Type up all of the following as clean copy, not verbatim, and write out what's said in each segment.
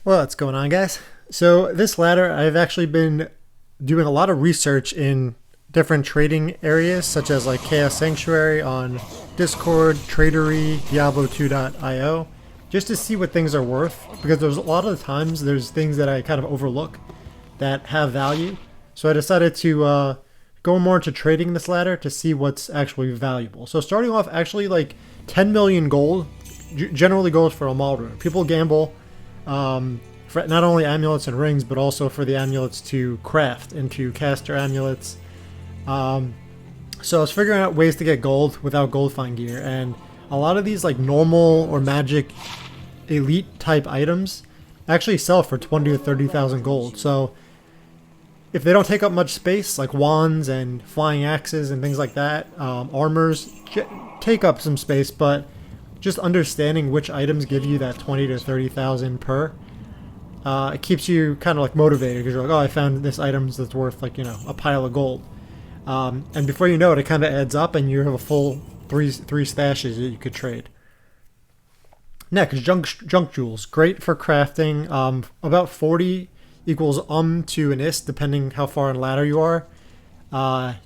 What's going on, guys? So this ladder, I've actually been doing a lot of research in different trading areas, such as like Chaos Sanctuary on Discord, Tradery, Diablo2.io, just to see what things are worth, because there's a lot of the times there's things that I kind of overlook that have value. So I decided to go more into trading this ladder to see what's actually valuable. So starting off, actually like 10 million gold generally goes for a RUNE. People gamble for not only amulets and rings, but also for the amulets to craft into caster amulets. So I was figuring out ways to get gold without gold find gear, and a lot of these like normal or magic elite type items actually sell for 20 to 30,000 gold. So if they don't take up much space, like wands and flying axes and things like that, armors take up some space, but just understanding which items give you that 20 to 30,000 per, it keeps you kind of like motivated, because you're like, oh, I found this item that's worth like, you know, a pile of gold. And before you know it, it kind of adds up and you have a full three stashes that you could trade. Next, junk jewels. Great for crafting. About 40 equals to an ist, depending how far in ladder you are.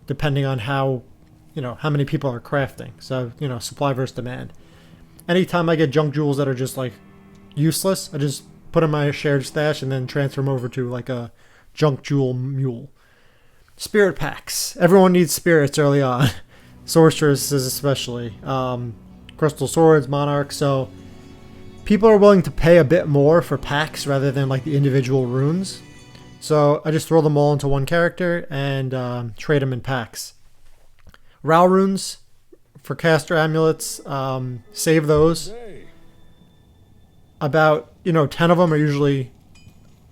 Depending on how, you know, how many people are crafting. So, you know, supply versus demand. Anytime I get junk jewels that are just like useless, I just put in my shared stash and then transfer them over to like a junk jewel mule. Spirit packs. Everyone needs spirits early on. Sorceresses especially. Crystal swords, monarchs. So people are willing to pay a bit more for packs rather than like the individual runes. So I just throw them all into one character and trade them in packs. RAL runes for caster amulets. Save those. About, you know, 10 of them are usually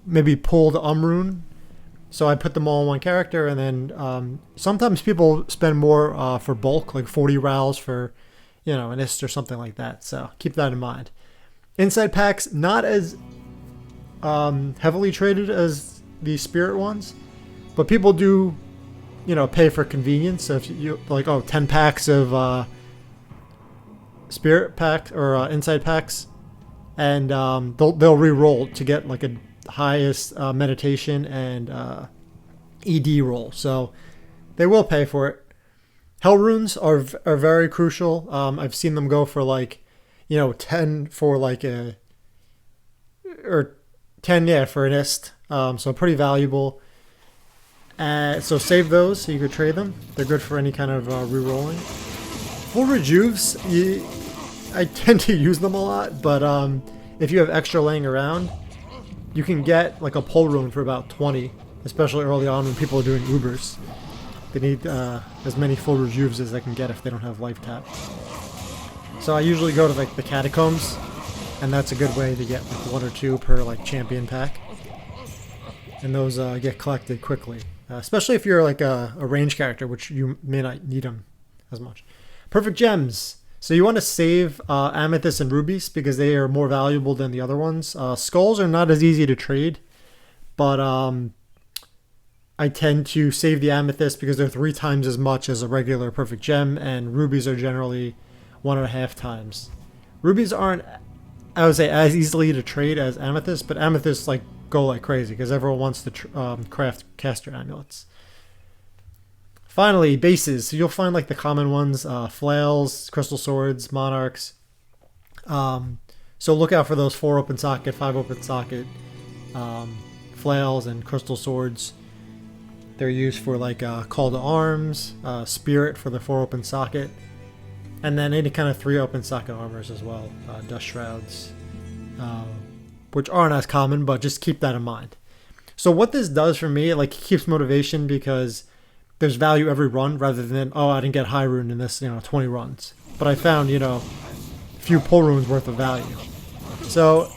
maybe pulled rune. So I put them all in one character, and then sometimes people spend more for bulk, like 40 RALs for, you know, an ist or something like that. So keep that in mind. Inside packs, not as heavily traded as the spirit ones, but people do, you know, pay for convenience. So if you like, oh, 10 packs of spirit pack or inside packs, and they'll re-roll to get like a highest meditation and ED roll, so they will pay for it. Hell runes are very crucial. I've seen them go for like, you know, 10 for like a, or 10, yeah, for an ist. So pretty valuable. So save those so you could trade them. They're good for any kind of re-rolling. Full rejuves, I tend to use them a lot, but if you have extra laying around, you can get like a pull rune for about 20, especially early on when people are doing Ubers. They need as many full rejuves as they can get if they don't have life tap. So I usually go to like the catacombs, and that's a good way to get like 1 or 2 per like champion pack. And those get collected quickly, especially if you're like a range character, which you may not need them as much. Perfect gems. So you want to save amethyst and rubies because they are more valuable than the other ones. Skulls are not as easy to trade, but I tend to save the amethyst because they're 3 times as much as a regular perfect gem, and rubies are generally 1.5 times. Rubies aren't, I would say, as easily to trade as amethyst, but amethysts like go like crazy because everyone wants to craft caster amulets. Finally, bases. So you'll find like the common ones, flails, crystal swords, monarchs. So look out for those 4 open socket, 5 open socket flails and crystal swords. They're used for like call to arms, spirit for the 4 open socket, and then any kind of 3 open socket armors as well, dust shrouds, which aren't as common, but just keep that in mind. So what this does for me, like, it keeps motivation because there's value every run rather than, oh, I didn't get high rune in this, you know, 20 runs. But I found, you know, a few pull runes worth of value. So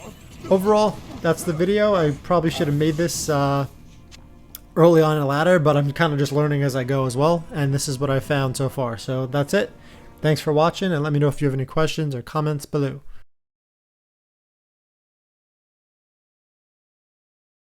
overall, that's the video. I probably should have made this early on in the ladder, but I'm kind of just learning as I go as well. And this is what I found so far. So that's it. Thanks for watching, and let me know if you have any questions or comments below.